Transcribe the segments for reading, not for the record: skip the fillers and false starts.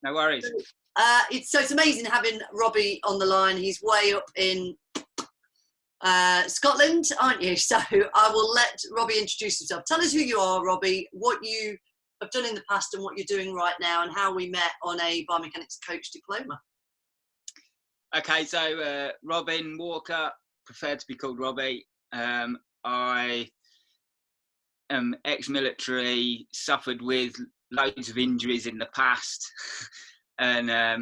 No worries. It's amazing having Robbie on the line. He's way up in Scotland, aren't you? So I will let Robbie introduce himself. Tell us who you are, Robbie, what you have done in the past and what you're doing right now, and how we met on a Biomechanics Coach diploma. Okay, so Robin Walker, prefer to be called Robbie. I am ex-military, suffered with loads of injuries in the past. And I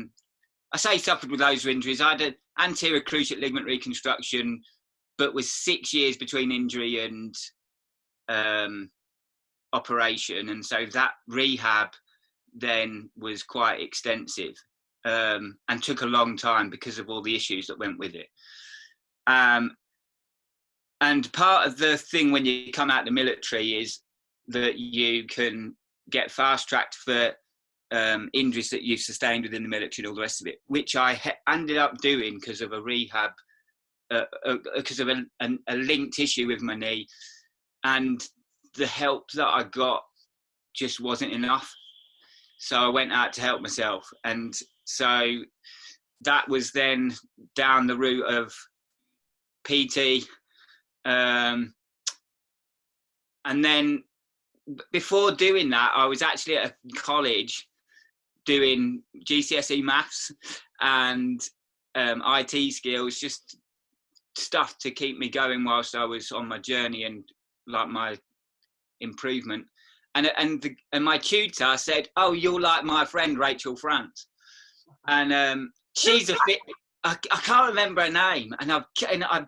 say suffered with loads of injuries. I had an anterior cruciate ligament reconstruction, but was 6 years between injury and operation. And so that rehab then was quite extensive and took a long time because of all the issues that went with it. And part of the thing when you come out of the military is that you can get fast-tracked for injuries that you've sustained within the military and all the rest of it, which I ended up doing because of a rehab, because of a linked issue with my knee. And the help that I got just wasn't enough. So I went out to help myself. And so that was then down the route of PT. And then before doing that, I was actually at a college doing GCSE maths and IT skills, just stuff to keep me going whilst I was on my journey and like my improvement. And my tutor said, "Oh, you're like my friend Rachel France," and she's a fit. I can't remember her name, and I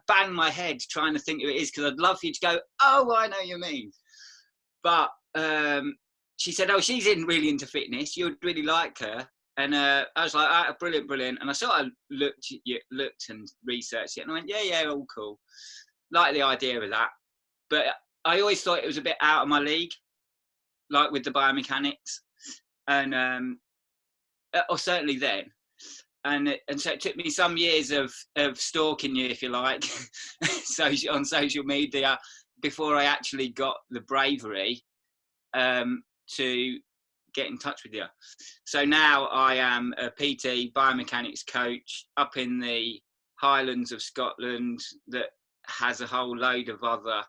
bang my head trying to think who it is because I'd love for you to go, "Oh, I know you mean." But she said, "Oh, she's really into fitness. You'd really like her." And I was like, "Ah, brilliant, brilliant." And I sort of looked and researched it, and I went, "Yeah, all cool. Like the idea of that." But I always thought it was a bit out of my league, like with the biomechanics, and or certainly then. And so it took me some years of stalking you, if you like, on social media before I actually got the bravery to get in touch with you. So now I am a PT biomechanics coach up in the Highlands of Scotland that has a whole load of other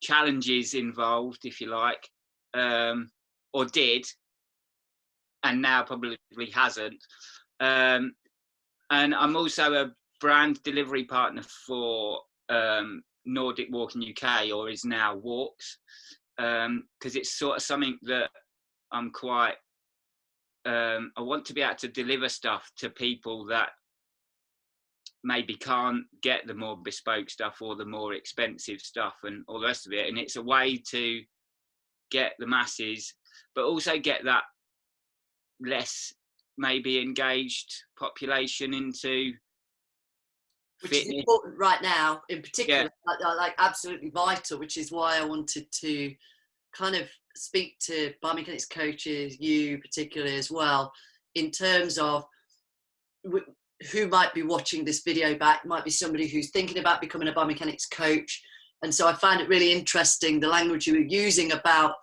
challenges involved, if you like, or did, and now probably hasn't. And I'm also a brand delivery partner for Nordic Walking UK, or is now Walks, because it's sort of something that I'm quite, I want to be able to deliver stuff to people that maybe can't get the more bespoke stuff or the more expensive stuff and all the rest of it. And it's a way to get the masses, but also get that less maybe engaged population into which fitness. Is important right now in particular, yeah. like absolutely vital, which is why I wanted to kind of speak to biomechanics coaches, you particularly as well, in terms of who might be watching this video back, might be somebody who's thinking about becoming a biomechanics coach. And so I found it really interesting, the language you were using about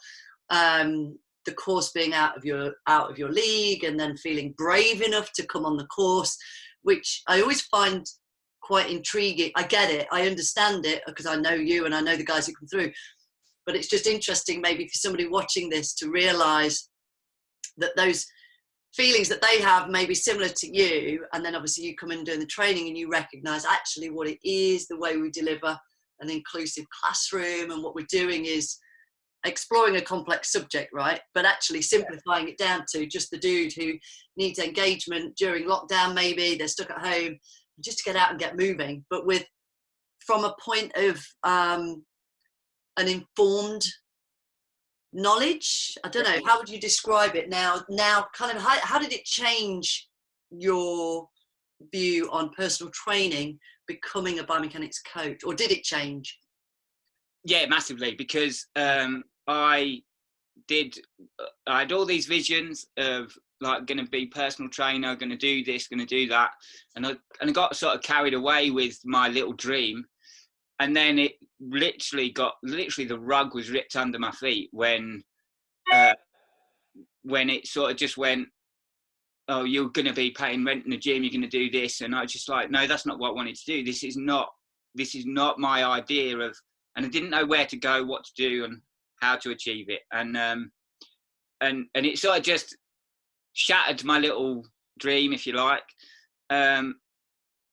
the course being out of your league, and then feeling brave enough to come on the course, which I always find quite intriguing. I get it, I understand it, because I know you and I know the guys who come through, but it's just interesting maybe for somebody watching this to realize that those feelings that they have may be similar to you, and then obviously you come in doing the training and you recognize actually what it is, the way we deliver an inclusive classroom, and what we're doing is exploring a complex subject, right? But actually simplifying it down to just the dude who needs engagement during lockdown, maybe they're stuck at home, just to get out and get moving, but from a point of an informed knowledge. I don't know, how would you describe it now kind of how did it change your view on personal training becoming a biomechanics coach, or did it change? Yeah, massively, because I had all these visions of like going to be personal trainer, going to do this, going to do that, and I got sort of carried away with my little dream, and then it literally the rug was ripped under my feet when when it sort of just went, oh, you're going to be paying rent in the gym, you're going to do this. And I was just like, no, that's not what I wanted to do. This is not my idea of, and I didn't know where to go, what to do and how to achieve it. And it sort of just shattered my little dream, if you like. And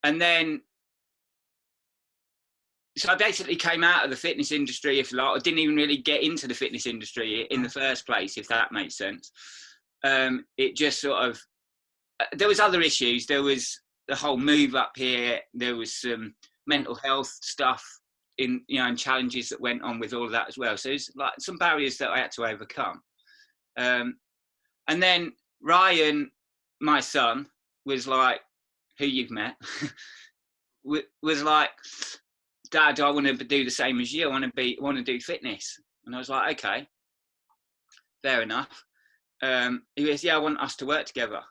then, so I basically came out of the fitness industry, if you like. I didn't even really get into the fitness industry in the first place, if that makes sense. It just sort of, there was other issues. There was the whole move up here. There was some mental health stuff and challenges that went on with all of that as well. So it's like some barriers that I had to overcome. And then Ryan, my son, was like, who you've met, was like, Dad, I want to do the same as you. I want to do fitness. And I was like, okay, fair enough. He goes, yeah, I want us to work together.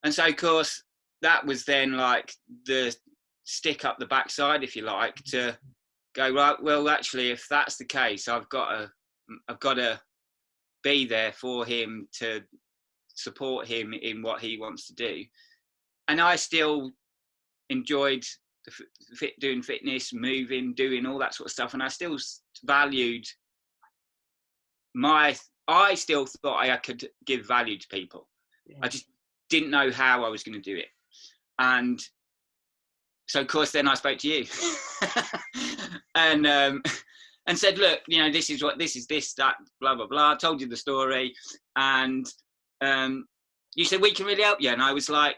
And so, of course, that was then like the stick up the backside, if you like, to go, right, well, actually, if that's the case, I've got to be there for him, to support him in what he wants to do. And I still enjoyed doing fitness, moving, doing all that sort of stuff. And I still valued I still thought I could give value to people. Yeah. I just didn't know how I was going to do it. And so, of course, then I spoke to you and said, look, this is this, that, blah, blah, blah. I told you the story. And you said, we can really help you. And I was like,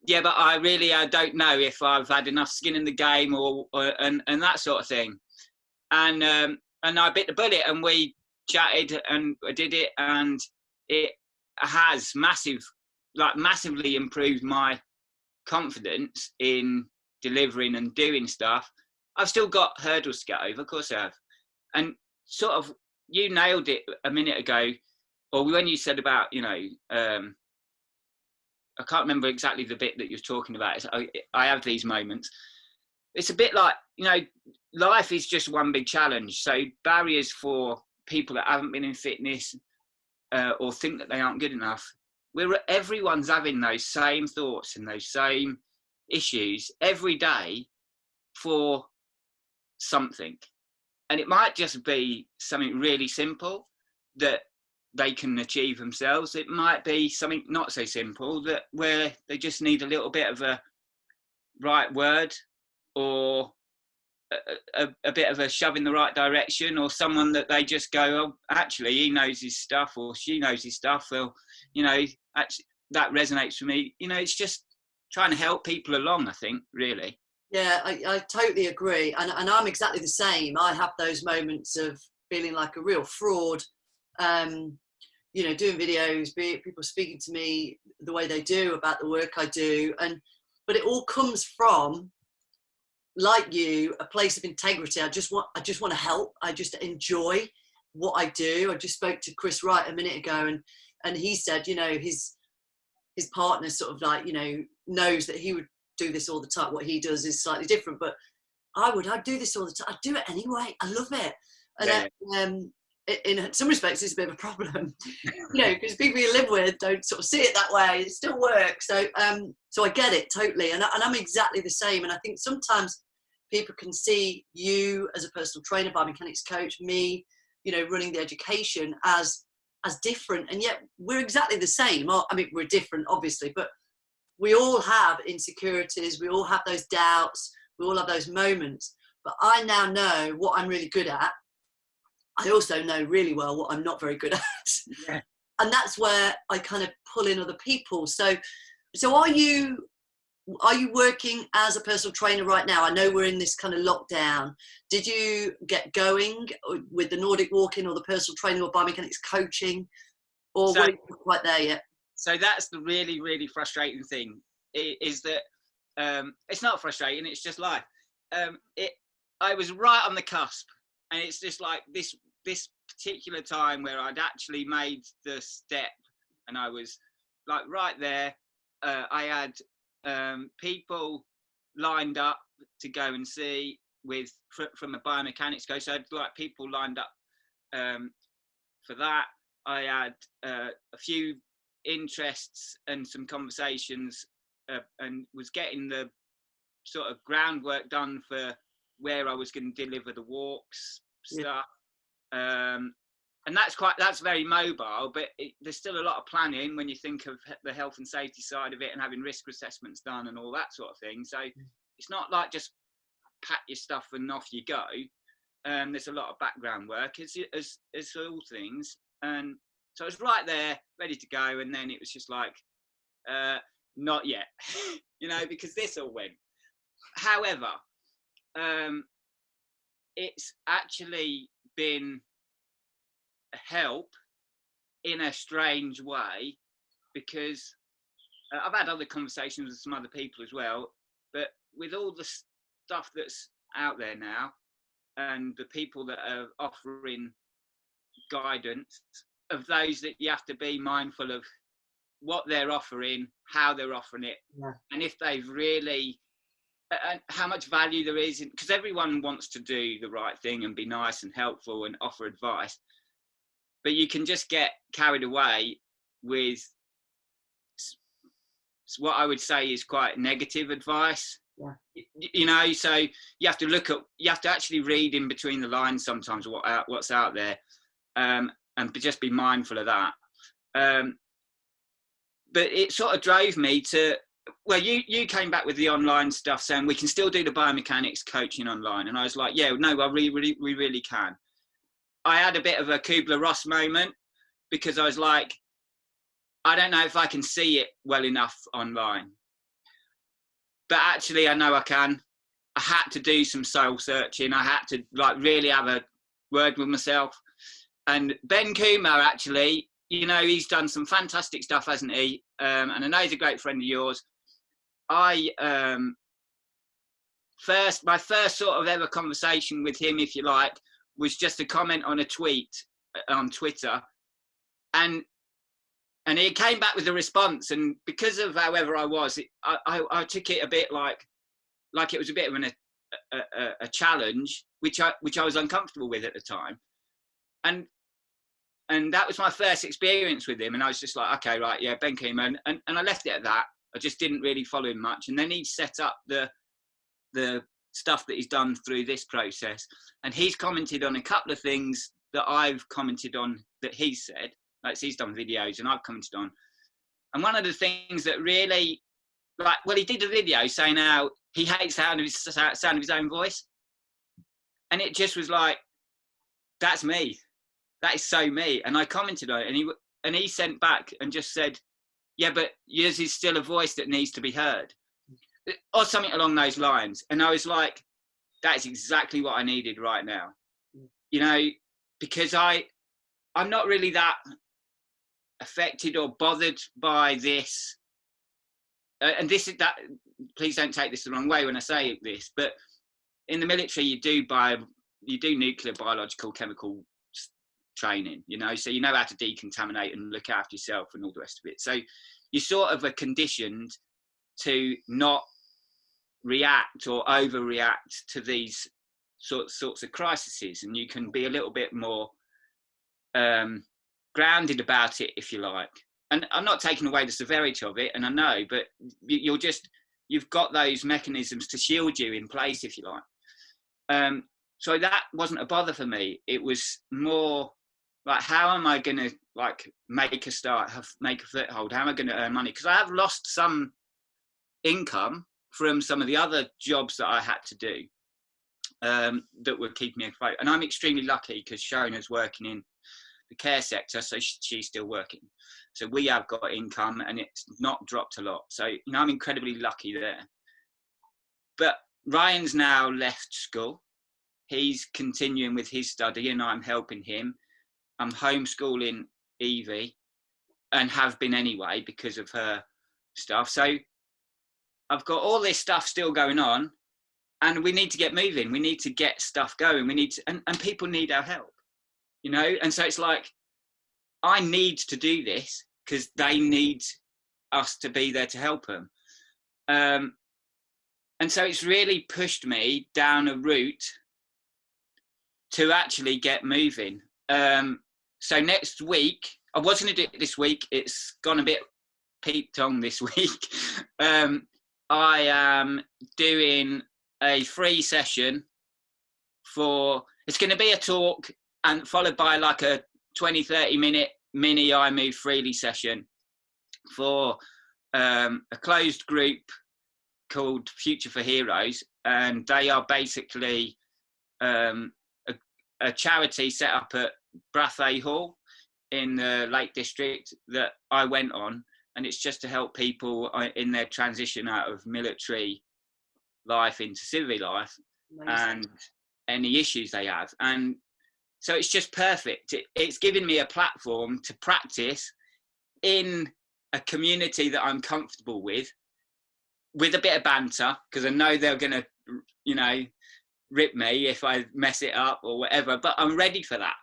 yeah, but I don't know if I've had enough skin in the game and that sort of thing. And I bit the bullet, and we chatted and I did it, and it has massively improved my confidence in delivering and doing stuff. I've still got hurdles to get over, of course I have. And sort of, you nailed it a minute ago, or when you said about, I can't remember exactly the bit that you're talking about. I have these moments. It's a bit like, life is just one big challenge. So barriers for people that haven't been in fitness or think that they aren't good enough, everyone's having those same thoughts and those same issues every day for something. And it might just be something really simple that they can achieve themselves. It might be something not so simple where they just need a little bit of a right word, or a bit of a shove in the right direction, or someone that they just go, oh, actually he knows his stuff, or she knows his stuff. Well, actually that resonates for me. It's just trying to help people along, I think, really. Yeah, I totally agree. And I'm exactly the same. I have those moments of feeling like a real fraud, doing videos, be it people speaking to me the way they do about the work I do. But it all comes from, like you, a place of integrity. I just want to help. I just enjoy what I do. I just spoke to Chris Wright a minute ago, and he said, his partner sort of like, knows that he would do this all the time. What he does is slightly different, but I'd do this all the time. I'd do it anyway. I love it. And in some respects, it's a bit of a problem, because people you live with don't sort of see it that way. It still works. So I get it totally. And I'm exactly the same. And I think sometimes people can see you as a personal trainer, biomechanics coach, me, running the education as different. And yet we're exactly the same. I mean, we're different, obviously, but we all have insecurities. We all have those doubts. We all have those moments. But I now know what I'm really good at. I also know really well what I'm not very good at. Yeah. And that's where I kind of pull in other people. So are you working as a personal trainer right now? I know we're in this kind of lockdown. Did you get going with the Nordic walking or the personal training or biomechanics coaching, or were you not quite there yet? So that's the really, really frustrating thing, is that it's not frustrating, it's just life. I was right on the cusp, and it's just like this particular time where I'd actually made the step, and I was like right there. I had people lined up to go and see from a biomechanics coach. So I'd like people lined up for that. I had a few interests and some conversations, and was getting the sort of groundwork done for where I was going to deliver the walks stuff. And that's very mobile, but there's still a lot of planning when you think of the health and safety side of it and having risk assessments done and all that sort of thing. So it's not like just pack your stuff and off you go. There's a lot of background work, as all things. And so I was right there, ready to go, and then it was just like, not yet, because this all went. However, it's actually been a help in a strange way, because I've had other conversations with some other people as well, but with all the stuff that's out there now and the people that are offering guidance, of those that you have to be mindful of what they're offering, how they're offering it, and if they've really, and how much value there is, because everyone wants to do the right thing and be nice and helpful and offer advice, but you can just get carried away with what I would say is quite negative advice. So you have to actually read in between the lines sometimes what's out there, and just be mindful of that. But it sort of drove me to, well, you came back with the online stuff saying we can still do the biomechanics coaching online, and I was like, yeah, no, we really can. I had a bit of a Kubler-Ross moment, because I was like, I don't know if I can see it well enough online, but actually I know I can. I had to do some soul searching. I had to really have a word with myself. And Ben Kumar, actually, he's done some fantastic stuff, hasn't he? And I know he's a great friend of yours. My first sort of ever conversation with him, if you like, was just a comment on a tweet on Twitter, and he came back with a response, and because of however I was, I took it a bit like it was a bit of a challenge, which I was uncomfortable with at the time, and that was my first experience with him, and I was just like, okay, right, yeah, Ben Keeman, and I left it at that. I just didn't really follow him much, and then he set up the stuff that he's done through this process, and he's commented on a couple of things that I've commented on that he said, like he's done videos and I've commented on. And one of the things that really, he did a video saying how he hates the sound of his own voice, and it just was like, that's me, that is so me. And I commented on it, and he sent back and just said, yeah, but yours is still a voice that needs to be heard, or something along those lines. And I was like, that is exactly what I needed right now, because I'm not really that affected or bothered by this. And this is that, please don't take this the wrong way when I say this, but in the military, you do nuclear, biological, chemical training, so you know how to decontaminate and look after yourself and all the rest of it. So you sort of are conditioned to not react or overreact to these sorts of crises, and you can be a little bit more grounded about it, if you like. And I'm not taking away the severity of it, and I know, but you've got those mechanisms to shield you in place, if you like. So that wasn't a bother for me. It was more like, how am I going to make a start, make a foothold? How am I going to earn money? Because I have lost some income from some of the other jobs that I had to do, that were keeping me afloat. And I'm extremely lucky because Shona's working in the care sector, so she's still working. So we have got income, and it's not dropped a lot. So, I'm incredibly lucky there. But Ryan's now left school. He's continuing with his study, and I'm helping him. I'm homeschooling Evie, and have been anyway because of her stuff. So I've got all this stuff still going on, and we need to get moving. We need to get stuff going. We need to, and people need our help, And so it's like, I need to do this because they need us to be there to help them. And so it's really pushed me down a route to actually get moving. So next week, I was going to do it this week. It's gone a bit peaked on this week. I am doing a free session it's going to be a talk and followed by like a 20-30 minute mini I Move Freely session for a closed group called Future for Heroes, and they are basically a charity set up at Brathay Hall in the Lake District that I went on, and it's just to help people in their transition out of military life into civilian life. Amazing. And any issues they have. And so it's just perfect. It's given me a platform to practice in a community that I'm comfortable with a bit of banter, because I know they're going to, you know, rip me if I mess it up or whatever, but I'm ready for that.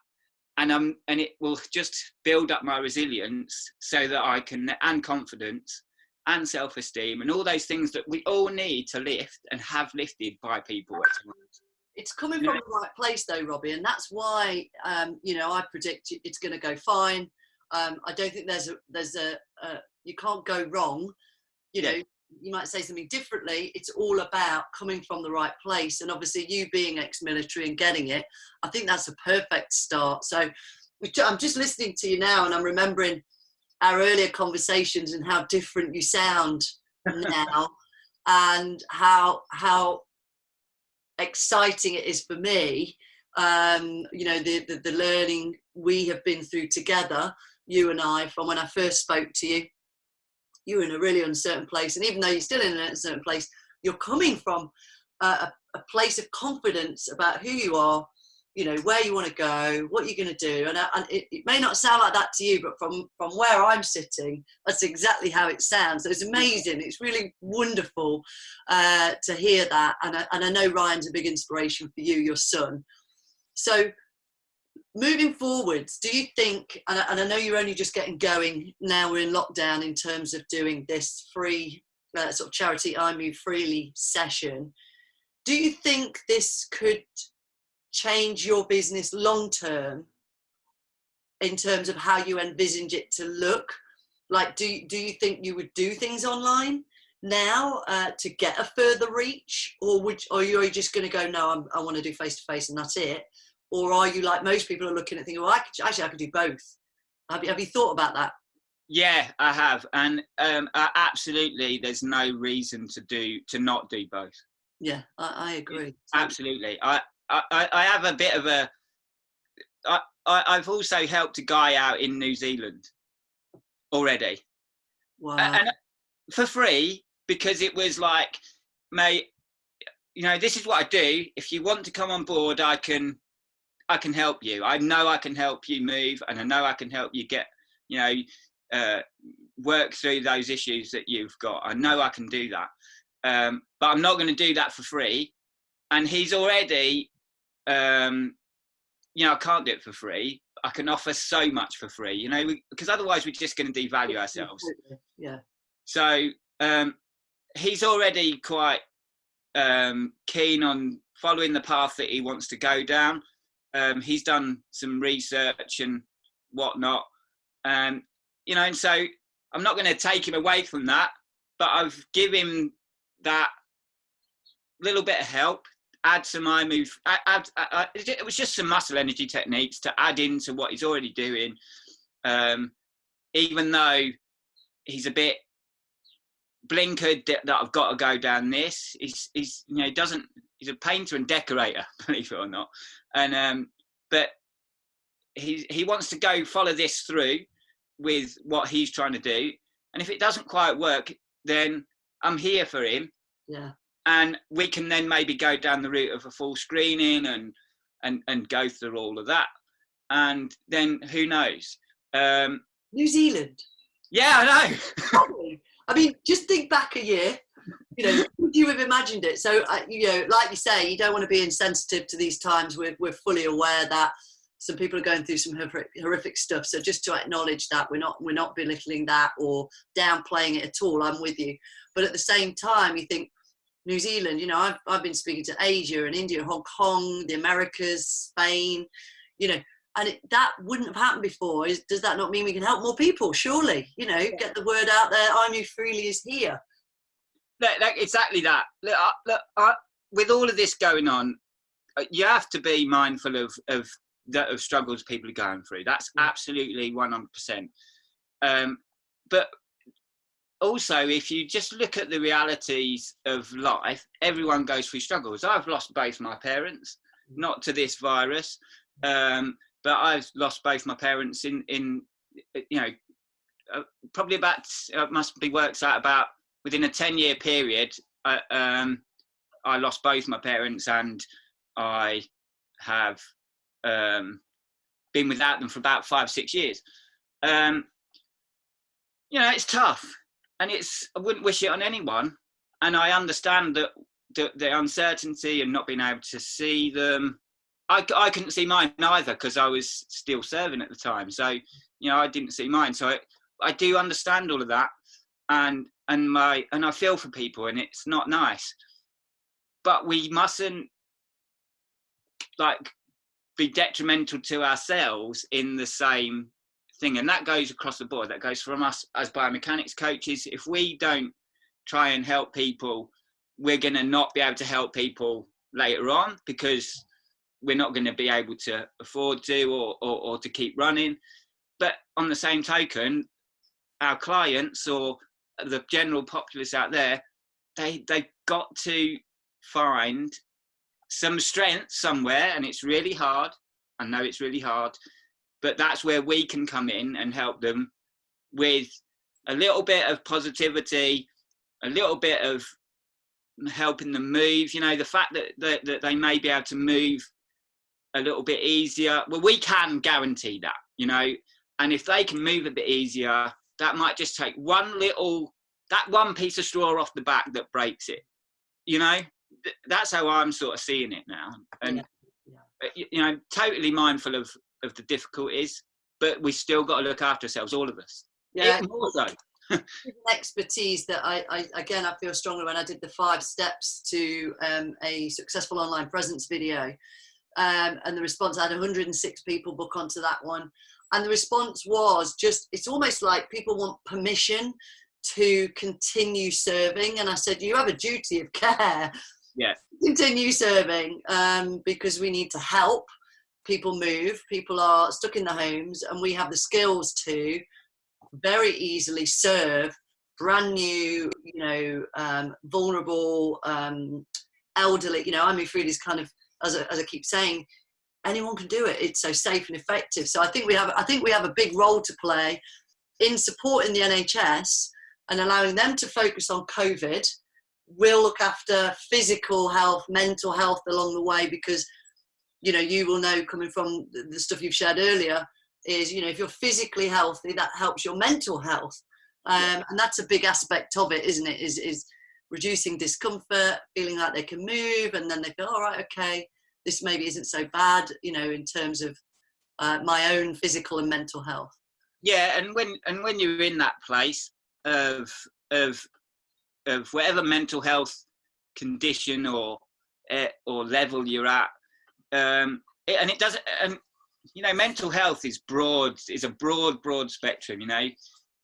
And it will just build up my resilience so that I can, and confidence and self-esteem and all those things that we all need to lift and have lifted by people at times. It's coming from the right place though, Robbie, and that's why you know, I predict it's going to go fine. I don't think there's a you can't go wrong. You know, you might say something differently. It's all about coming from the right place, and obviously you being ex-military and getting it, I think that's a perfect start. So I'm just listening to you now, and I'm remembering our earlier conversations and how different you sound now, and how exciting it is for me, you know, the learning we have been through together, you and I, from when I first spoke to you. You were in a really uncertain place, and even though you're still in an uncertain place, you're coming from a place of confidence about who you are, you know, where you want to go, what you're going to do. And it may not sound like that to you, but from where I'm sitting, that's exactly how it sounds. So it's amazing. It's really wonderful to hear that. And I know Ryan's a big inspiration for you, your son. So moving forwards, do you think, and I know you're only just getting going now, we're in lockdown, in terms of doing this free sort of charity I Move Freely session, do you think this could change your business long term in terms of how you envisage it to look? Like, do you think you would do things online now to get a further reach, or are you just going to go, no, I want to do face to face and that's it? Or are you, like most people are looking at thinking, well, I could do both? Have you thought about that? Yeah, I have, and absolutely, there's no reason to not do both. Yeah, I agree. Absolutely. I have a bit of I've also helped a guy out in New Zealand already. Wow. And for free, because it was like, mate, you know, this is what I do. If you want to come on board, I can help you. I know I can help you move, and I know I can help you get, you know, work through those issues that you've got. I know I can do that. But I'm not going to do that for free. And he's already, you know, I can't do it for free. I can offer so much for free, you know, because otherwise we're just going to devalue ourselves. Yeah. So he's already quite keen on following the path that he wants to go down. He's done some research and whatnot. You know, and so I'm not going to take him away from that, but I've given him that little bit of help, add some I Move. It was just some muscle energy techniques to add into what he's already doing. Even though he's a bit blinkered that I've got to go down this, he's you know, he's a painter and decorator, believe it or not. And but he wants to go follow this through with what he's trying to do. And if it doesn't quite work, then I'm here for him. Yeah. And we can then maybe go down the route of a full screening and go through all of that. And then who knows? New Zealand. Yeah, I know. I mean, just think back a year. You know, would you have imagined it? So, you know, like you say, you don't want to be insensitive to these times. We're fully aware that some people are going through some horrific stuff. So just to acknowledge that, we're not belittling that or downplaying it at all. I'm with you. But at the same time, you think, New Zealand, you know, I've been speaking to Asia and India, Hong Kong, the Americas, Spain, you know, And that wouldn't have happened before. Does that not mean we can help more people? Surely, you know, get the word out there. I'm Who Freely is here. Exactly that. With all of this going on, you have to be mindful of struggles people are going through. That's absolutely 100%. But also, if you just look at the realities of life, everyone goes through struggles. I've lost both my parents, not to this virus, but I've lost both my parents in you know, probably about, must be works out about within a 10-year period. I lost both my parents, and I have been without them for about 5-6 years. You know, it's tough, and I wouldn't wish it on anyone. And I understand that the uncertainty and not being able to see them. I couldn't see mine either because I was still serving at the time. So, you know, I didn't see mine. So I do understand all of that, and I feel for people, and it's not nice. But we mustn't like be detrimental to ourselves in the same thing, and that goes across the board. That goes from us as biomechanics coaches. If we don't try and help people, we're going to not be able to help people later on because we're not going to be able to afford to or to keep running. But on the same token, our clients or the general populace out there, they've got to find some strength somewhere, and it's really hard. I know it's really hard, but that's where we can come in and help them with a little bit of positivity, a little bit of helping them move. You know, the fact that they may be able to move a little bit easier, well, we can guarantee that, you know, and if they can move a bit easier, that might just take that one piece of straw off the back that breaks it, you know. That's how I'm sort of seeing it now. And you know, totally mindful of the difficulties, but we still got to look after ourselves, all of us. Yeah, more so. Expertise that I feel strongly when I did the 5 steps to a successful online presence video, and the response, I had 106 people book onto that one, and the response was just, it's almost like people want permission to continue serving, and I said, you have a duty of care. Yeah. Continue serving, because we need to help people move. People are stuck in their homes, and we have the skills to very easily serve brand new, you know, vulnerable, elderly. You know, I'm Freely is kind of, as I keep saying, anyone can do it. It's so safe and effective. So I think we have a big role to play in supporting the NHS and allowing them to focus on COVID. We'll look after physical health, mental health along the way, because, you know, you will know, coming from the stuff you've shared earlier, is, you know, if you're physically healthy, that helps your mental health. And that's a big aspect of it, isn't it? Is reducing discomfort, feeling like they can move, and then they feel, all right, okay, this maybe isn't so bad, you know, in terms of my own physical and mental health. Yeah, and when you're in that place of whatever mental health condition or level you're at, and it doesn't, and you know, mental health is a broad spectrum, you know,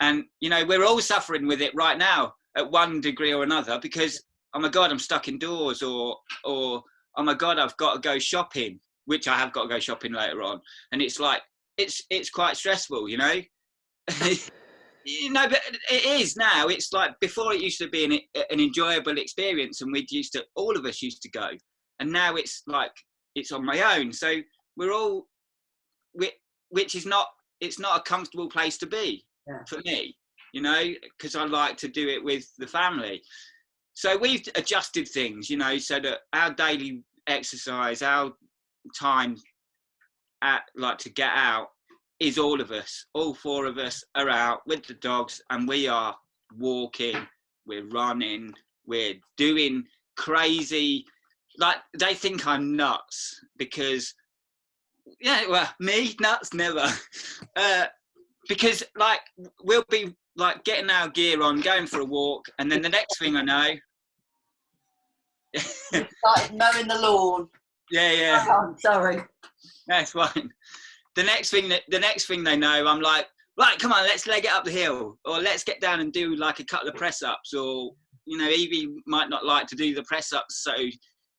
and you know, we're all suffering with it right now at one degree or another, because oh my God, I'm stuck indoors, or oh my God, I've got to go shopping, which I have got to go shopping later on, and it's like it's quite stressful, you know. You know, but it is now. It's like before, it used to be an enjoyable experience, and all of us used to go, and now it's like it's on my own. So which is not, it's not a comfortable place to be for me, you know, because I like to do it with the family. So we've adjusted things, you know, so that our daily exercise, our time to get out, is all of us, all 4 of us are out with the dogs, and we are walking, we're running, we're doing crazy, like they think I'm nuts because, yeah, well, me, nuts, never. Because like we'll be like getting our gear on, going for a walk, and then the next thing I know, we started mowing the lawn. Yeah. Oh, sorry. That's fine. the next thing they know, I'm like, right, come on, let's leg it up the hill, or let's get down and do like a couple of press ups, or Evie might not like to do the press ups, so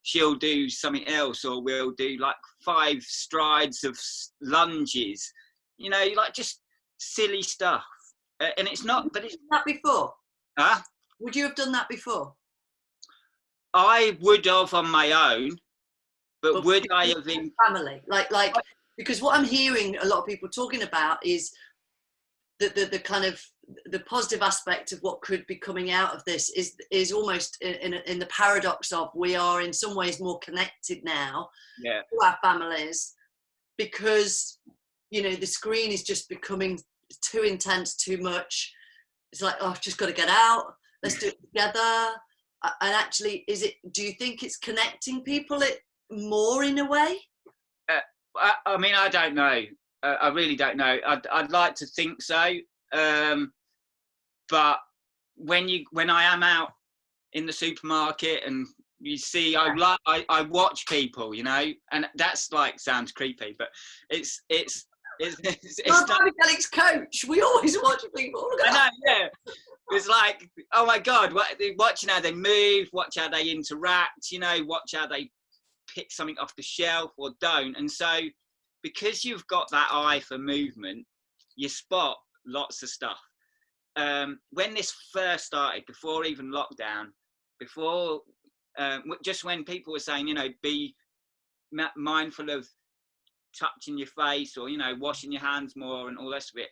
she'll do something else, or we'll do like 5 strides of lunges, like just silly stuff. And it's not, but it's that before. Huh? Would you have done that before? I would have on my own, but would I have in family? Like, because what I'm hearing a lot of people talking about is the kind of the positive aspect of what could be coming out of this is almost in the paradox of we are in some ways more connected now to our families, because the screen is just becoming too intense, too much. It's like, oh, I've just got to get out, let's do it together. And actually, do you think it's connecting people more in a way? I mean, I don't know. I really don't know. I'd like to think so. But when I am out in the supermarket and you see, I watch people, and that's like, sounds creepy, but it's Biomechanics Coach. We always watch people. I know, yeah. It's like, oh my God, watching how they move, watch how they interact, watch how they pick something off the shelf or don't. And so, because you've got that eye for movement, you spot lots of stuff. When this first started, before even lockdown, just when people were saying, be mindful of touching your face, or washing your hands more and all the rest of it,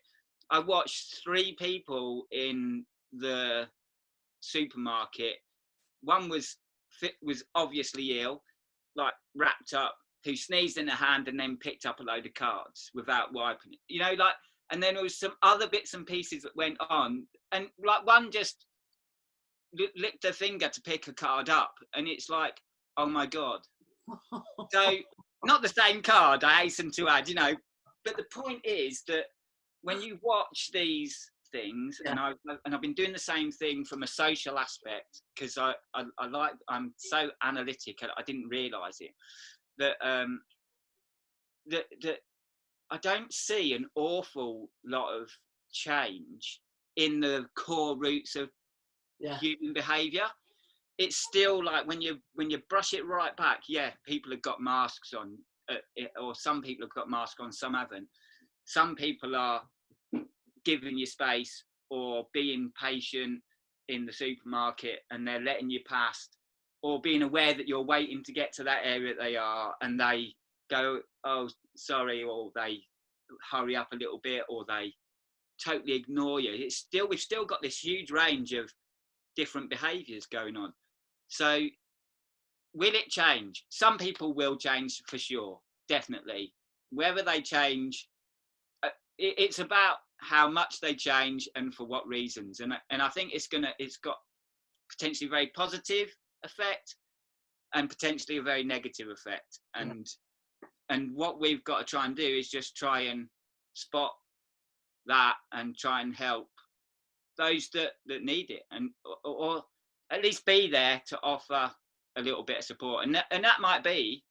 I watched 3 people in the supermarket. One was obviously ill, like wrapped up, who sneezed in her hand and then picked up a load of cards without wiping it, and then there was some other bits and pieces that went on, and like one just licked her finger to pick a card up, and it's like, oh my God. So not the same card, I hasten to add, but the point is that when you watch these things, and I've been doing the same thing from a social aspect, because I'm so analytic, I didn't realise it, that that I don't see an awful lot of change in the core roots of human behaviour. It's still like when you brush it right back, people have got masks on, or some people have got masks on, some haven't. Some people are giving you space or being patient in the supermarket, and they're letting you past, or being aware that you're waiting to get to that area that they are, and they go, oh, sorry, or they hurry up a little bit, or they totally ignore you. We've still got this huge range of different behaviours going on. So will it change? Some people will change for sure, definitely. Whether they change, it's about how much they change and for what reasons. And I think it's got potentially a very positive effect and potentially a very negative effect. And what we've got to try and do is just try and spot that and try and help those that need it, and or at least be there to offer a little bit of support. And that might be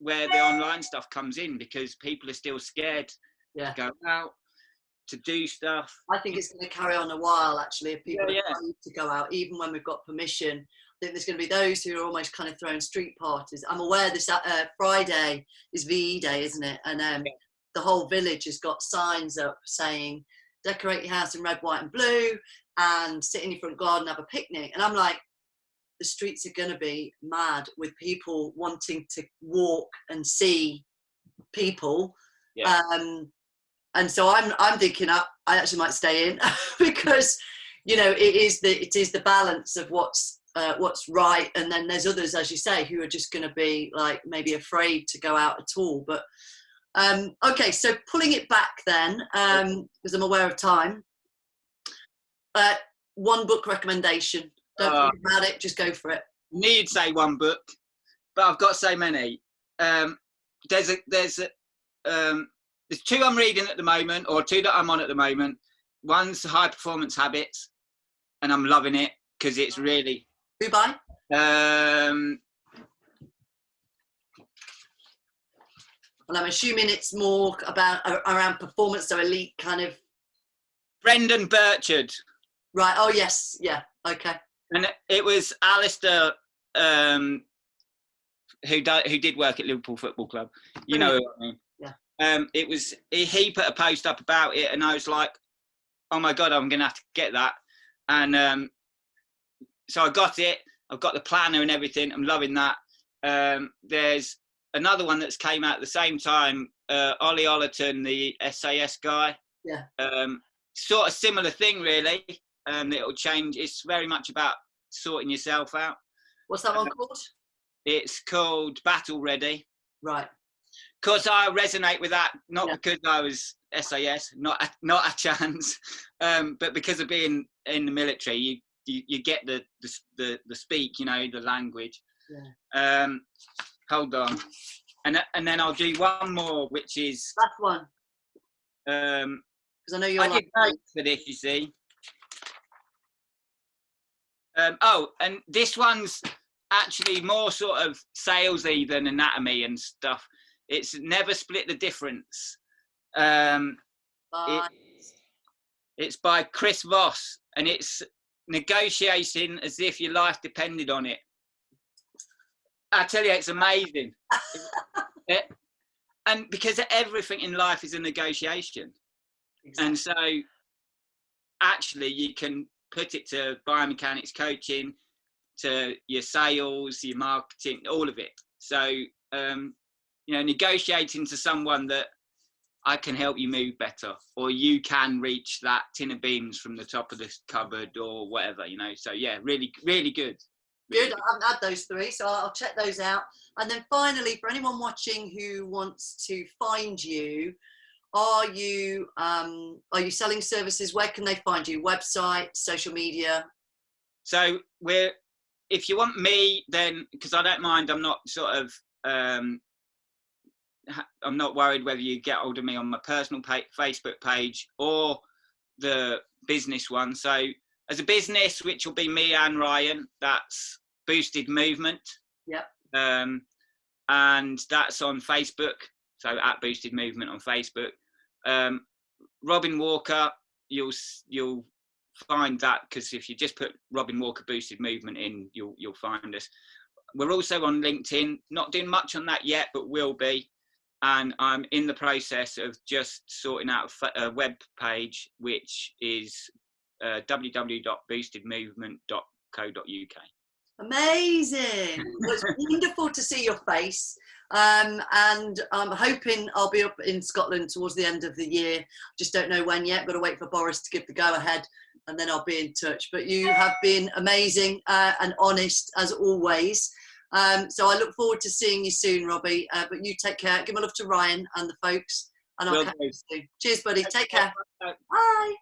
where the online stuff comes in, because people are still scared to go out, to do stuff. I think it's going to carry on a while, actually, if people are trying to go out, even when we've got permission. I think there's going to be those who are almost kind of throwing street parties. I'm aware this Friday is VE Day, isn't it? And the whole village has got signs up saying, decorate your house in red, white and blue, and sit in your front garden, have a picnic. And I'm like, the streets are going to be mad with people wanting to walk and see people. And so I'm thinking I actually might stay in because it is the balance of what's right, and then there's others, as you say, who are just going to be like maybe afraid to go out at all. But okay, so pulling it back then, because I'm aware of time, one book recommendation. Don't think about it, just go for it. Need say one book, but I've got so many. There's 2 I'm reading at the moment, or 2 that I'm on at the moment. One's High Performance Habits, and I'm loving it because it's really. Who by? And I'm assuming it's more about around performance, so elite kind of. Brendan Burchard. Right. Oh yes. Yeah. Okay. And it was Alistair, who did work at Liverpool Football Club. You know what I mean? Yeah. It was he put a post up about it, and I was like, oh my god, I'm gonna have to get that. And so I got it. I've got the planner and everything. I'm loving that. There's another one that's came out at the same time. Ollie Ollerton, the SAS guy. Yeah. Sort of similar thing, really. It'll change. It's very much about sorting yourself out. What's that one called? It's called Battle Ready. Right. Because I resonate with that, not because I was SAS, not a chance, but because of being in the military, you get the speak, you know, the language. Yeah. Hold on, and then I'll do one more, which is that one. Because I know you're. I did notes for this, you see. And this one's actually more sort of salesy than anatomy and stuff. It's never split the difference. It's by Chris Voss, and it's negotiating as if your life depended on it. I tell you, it's amazing. And because everything in life is a negotiation. Exactly. And so actually you can put it to biomechanics coaching, to your sales, your marketing, all of it. So, you know, negotiating to someone that I can help you move better, or you can reach that tin of beans from the top of this cupboard or whatever, you know. So yeah, really, really good. Good. I haven't had those three, so I'll check those out. And then finally, for anyone watching who wants to find you, are you selling services? Where can they find you? Website, social media? So if you want me, then, because I don't mind, I'm not sort of, I'm not worried whether you get hold of me on my personal Facebook page or the business one. So as a business, which will be me and Ryan, that's Boosted Movement. Yep. And that's on Facebook. So at Boosted Movement on Facebook. Robin Walker, you'll find that, because if you just put Robin Walker Boosted Movement in, you'll find us. We're also on LinkedIn, not doing much on that yet, but will be. And I'm in the process of just sorting out a web page, which is www.boostedmovement.co.uk. Amazing. Well, it's wonderful to see your face. And I'm hoping I'll be up in Scotland towards the end of the year. Just don't know when yet. Got to wait for Boris to give the go ahead, and then I'll be in touch. But you have been amazing and honest as always. So I look forward to seeing you soon, Robbie. But you take care. Give my love to Ryan and the folks, and I'll catch you soon. Cheers, buddy. Take care. Bye.